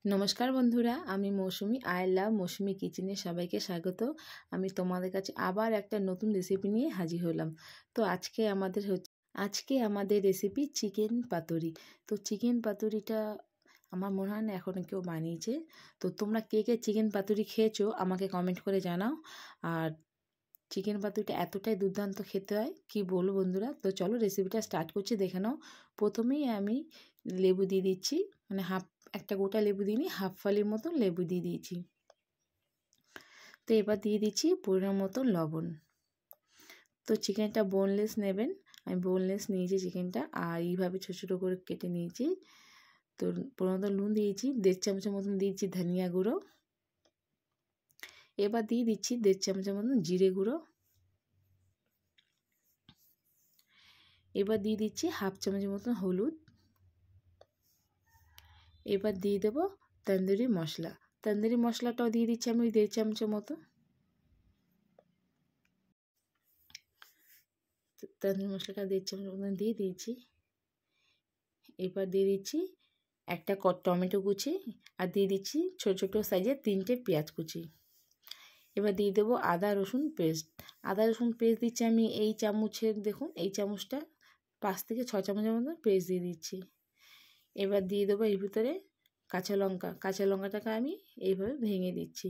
নমস্কার বন্ধুরা, আমি মৌসুমি। আই লাভ মৌসুমি কিচেনে সবাইকে স্বাগত। আমি তোমাদের কাছে আবার একটা নতুন রেসিপি নিয়ে হাজির হলাম। তো আজকে আমাদের রেসিপি চিকেন পাতুরি। তো চিকেন পাতুরিটা আমার মনে হয় না এখনও কেউ বানিয়েছে। তো তোমরা কে কে চিকেন পাতুরি খেয়েছো আমাকে কমেন্ট করে জানাও। আর চিকেন পাতুরিটা এতটাই দুর্দান্ত খেতে হয় কি বলবো বন্ধুরা। তো চলো রেসিপিটা স্টার্ট করছি, দেখে নাও। প্রথমেই আমি লেবু দিয়ে দিচ্ছি, মানে একটা গোটা লেবু দিইনি, হাফ ফালির মতো লেবু দিয়ে দিয়েছি। তো এবার দিয়ে দিচ্ছি পরিমাণ মতো লবণ। তো চিকেনটা বোনলেস নেবেন, আমি বোনলেস নিয়েছি চিকেনটা, আর এইভাবে ছোটো ছোটো করে কেটে নিয়েছি। তো পরিমাণ মতো নুন দিয়েছি, 1.5 চামচের মতন দিয়েছি ধনিয়া গুঁড়ো। এবার দিয়ে দিচ্ছি 1.5 চামচের মতন জিরে গুঁড়ো। এবার দিয়ে দিচ্ছি হাফ চামচের মতন হলুদ। এবার দিয়ে দেবো তন্দুরি মশলা। তন্দুরি মশলাটাও দিয়ে দিচ্ছি আমি 1.5 চামচের মতো। তন্দুরি মশলাটা 1.5 চামচ মতন দিয়ে দিয়েছি। এবার দিয়ে দিচ্ছি একটা টমেটো কুচি, আর দিয়ে দিচ্ছি ছোটো ছোটো সাইজের 3টে পেঁয়াজ কুচি। এবার দিয়ে দেবো আদা রসুন পেস্ট। আদা রসুন পেস্ট দিচ্ছি আমি এই চামচের, দেখুন এই চামচটা 5 থেকে 6 চামচের মতো পেস্ট দিয়ে দিচ্ছি। এবার দিয়ে দেবো এর ভিতরে কাঁচা লঙ্কা। কাঁচা লঙ্কাটাকে আমি এইভাবে ভেঙে দিচ্ছি।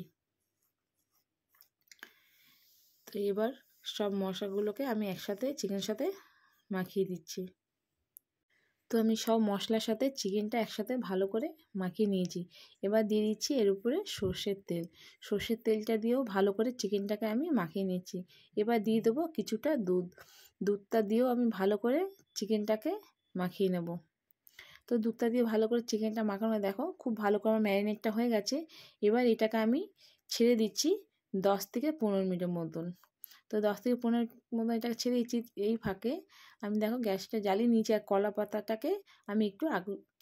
তো এবার সব মশলাগুলোকে আমি একসাথে চিকেনের সাথে মাখিয়ে দিচ্ছি। তো আমি সব মশলার সাথে চিকেনটা একসাথে ভালো করে মাখিয়ে নিয়েছি। এবার দিয়ে দিচ্ছি এর উপরে সর্ষের তেল। সর্ষের তেলটা দিয়েও ভালো করে চিকেনটাকে আমি মাখিয়ে নিয়েছি। এবার দিয়ে দেবো কিছুটা দুধ। দুধটা দিয়েও আমি ভালো করে চিকেনটাকে মাখিয়ে নেব। তো দুধটা দিয়ে ভালো করে চিকেনটা মাখানো, দেখো খুব ভালো করে আমার ম্যারিনেটটা হয়ে গেছে। এবার এটাকে আমি ছেড়ে দিচ্ছি 10 থেকে 15 মিনিটের মতন। তো 10 থেকে 15 মতন এটাকে ছেড়ে দিচ্ছি। এই ফাঁকে আমি দেখো গ্যাসটা জ্বালিয়ে নিয়েছি, আর কলা পাতাটাকে আমি একটু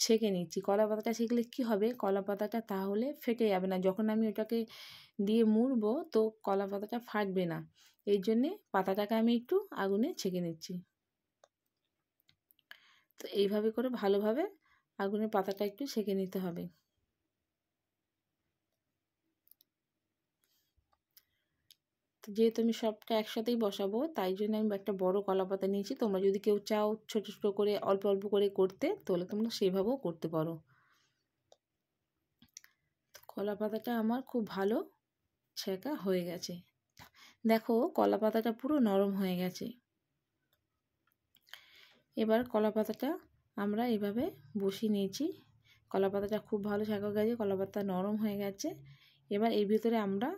ছেঁকে নিচ্ছি। কলা পাতাটা ছেঁকলে কী হবে, কলা পাতাটা তাহলে ফেটে যাবে না। যখন আমি ওটাকে দিয়ে মুড়বো তো কলা পাতাটা ফাটবে না। এই জন্যে পাতাটাকে আমি একটু আগুনে ছেঁকে নিচ্ছি। তো এইভাবে করে ভালোভাবে আগুনের পাতাটা একটু সেঁকে নিতে হবে। তো যেহেতু আমি সবটা একসাথেই বসাবো, তাই জন্য আমি একটা বড় কলা পাতা নিয়েছি। তোমরা যদি কেউ চাও ছোটো ছোটো করে অল্প অল্প করে করতে, তাহলে তোমরা সেভাবেও করতে পারো। কলা পাতাটা আমার খুব ভালো ছেঁকা হয়ে গেছে। দেখো কলা পাতাটা পুরো নরম হয়ে গেছে। এবার কলা পাতাটা আমরা এভাবে বসিয়ে নিয়েছি। কলা পাতাটা খুব ভালো ছেঁকা হয়ে গেছে, কলা পাতা নরম হয়ে গেছে। এবার এর ভিতরে আমরা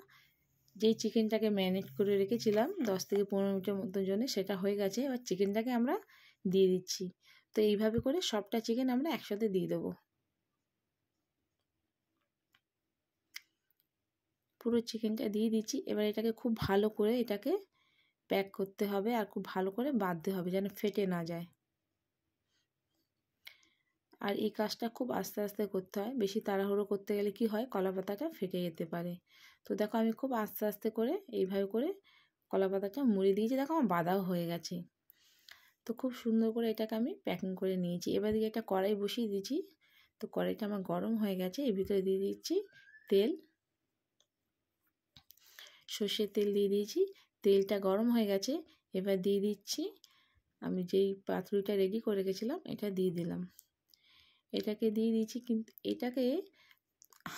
যেই চিকেনটাকে ম্যারিনেট করে রেখেছিলাম 10 থেকে 15 মিনিটের মতো জন্য, সেটা হয়ে গেছে। এবার চিকেনটাকে আমরা দিয়ে দিচ্ছি। তো এইভাবে করে সবটা চিকেন আমরা একসাথে দিয়ে দেবো। পুরো চিকেনটা দিয়ে দিচ্ছি। এবার এটাকে খুব ভালো করে এটাকে প্যাক করতে হবে, আর খুব ভালো করে বাঁধতে হবে যেন ফেটে না যায়। আর এই কাজটা খুব আস্তে আস্তে করতে হয়, বেশি তাড়াহুড়ো করতে গেলে কি হয়, কলা পাতাটা ফেটে যেতে পারে। তো দেখো আমি খুব আস্তে আস্তে করে এইভাবে করে কলা পাতাটা মুড়ে দিয়েছি। দেখো আমার বাঁধাও হয়ে গেছে। তো খুব সুন্দর করে এটাকে আমি প্যাকিং করে নিয়েছি। এবার দিকে একটা কড়াই বসিয়ে দিয়েছি। তো কড়াইটা আমার গরম হয়ে গেছে। এর ভিতরে দিয়ে দিচ্ছি তেল, সর্ষের তেল দিয়ে দিয়েছি। তেলটা গরম হয়ে গেছে। এবার দিয়ে দিচ্ছি আমি যেই পাতুরিটা রেডি করে রেখেছিলাম, এটা দিয়ে দিলাম। এটাকে দিয়ে দিয়েছি, কিন্তু এটাকে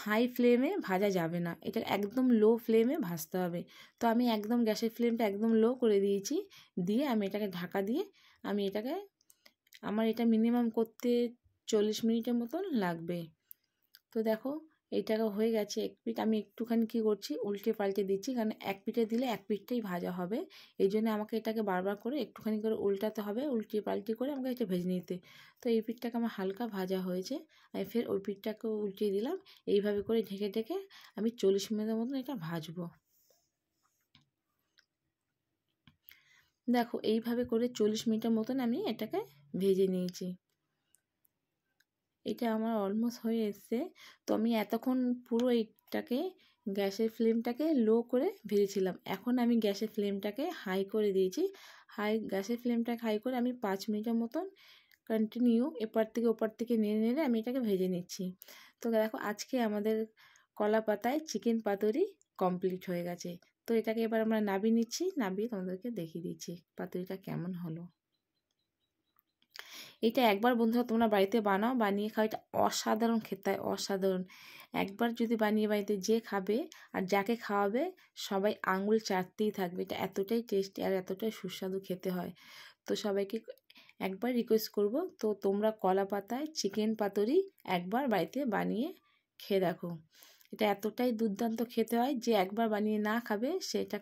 হাই ফ্লেমে ভাজা যাবে না, এটা একদম লো ফ্লেমে ভাজতে হবে। তো আমি একদম গ্যাসের ফ্লেমটা একদম লো করে দিয়েছি। দিয়ে আমি এটাকে ঢাকা দিয়ে আমার এটা মিনিমাম করতে 40 মিনিটের মতন লাগবে। তো দেখো এইটাকে হয়ে গেছে এক পিঠ। আমি একটুখানি কী করছি, উল্টে পাল্টে দিচ্ছি, কারণ এক পিঠে দিলে এক পিঠটাই ভাজা হবে। এই জন্য আমাকে এটাকে বারবার করে একটুখানি করে উল্টাতে হবে, উল্টে পাল্টে করে আমাকে এটা ভেজে নিতে। তো এই পিঠটাকে আমার হালকা ভাজা হয়েছে, আমি ফের ওই পিঠটাকেও উল্টিয়ে দিলাম। এইভাবে করে ঢেকে ঢেকে আমি 40 মিনিটের মতন এটা ভাজবো। দেখো এইভাবে করে 40 মিনিটের মতন আমি এটাকে ভেজে নিয়েছি। এটা আমার অলমোস্ট হয়ে এসছে। তো আমি এতক্ষণ পুরো এইটাকে গ্যাসের ফ্লেমটাকে লো করে ভেজেছিলাম। এখন আমি গ্যাসের ফ্লেমটাকে হাই করে দিয়েছি। গ্যাসের ফ্লেমটাকে হাই করে আমি 5 মিনিটের মতন কন্টিনিউ এপার থেকে ওপার থেকে নেড়ে নেড়ে আমি এটাকে ভেজে নিচ্ছি। তো দেখো আজকে আমাদের কলা পাতায় চিকেন পাতুরি কমপ্লিট হয়ে গেছে। তো এটাকে এবার আমরা নাবিয়ে নিচ্ছি, নাবিয়ে তোমাদেরকে দেখিয়ে দিচ্ছি পাতুরিটা কেমন হলো। এটা একবার বন্ধুরা তোমরা বাড়িতে বানাও, বানিয়ে খাও, এটা অসাধারণ খেতে হয়, অসাধারণ। একবার যদি বানিয়ে বাড়িতে যে খাবে আর যাকে খাওয়াবে সবাই আঙুল চাটতেই থাকবে। এটা এতটাই টেস্টি আর এতটাই সুস্বাদু খেতে হয়। তো সবাইকে একবার রিকোয়েস্ট করব, তো তোমরা কলা পাতায় চিকেন পাতুরি একবার বাড়িতে বানিয়ে খেয়ে দেখো। এটা এতটাই দুর্দান্ত খেতে হয় যে একবার বানিয়ে না খাবে সেটা।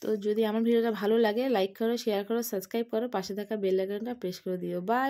তো যদি আমার ভিডিওটা ভালো লাগে লাইক করো, শেয়ার করো, সাবস্ক্রাইব করো, পাশে থাকা বেল আইকনটা প্রেস করে দিও। বাই।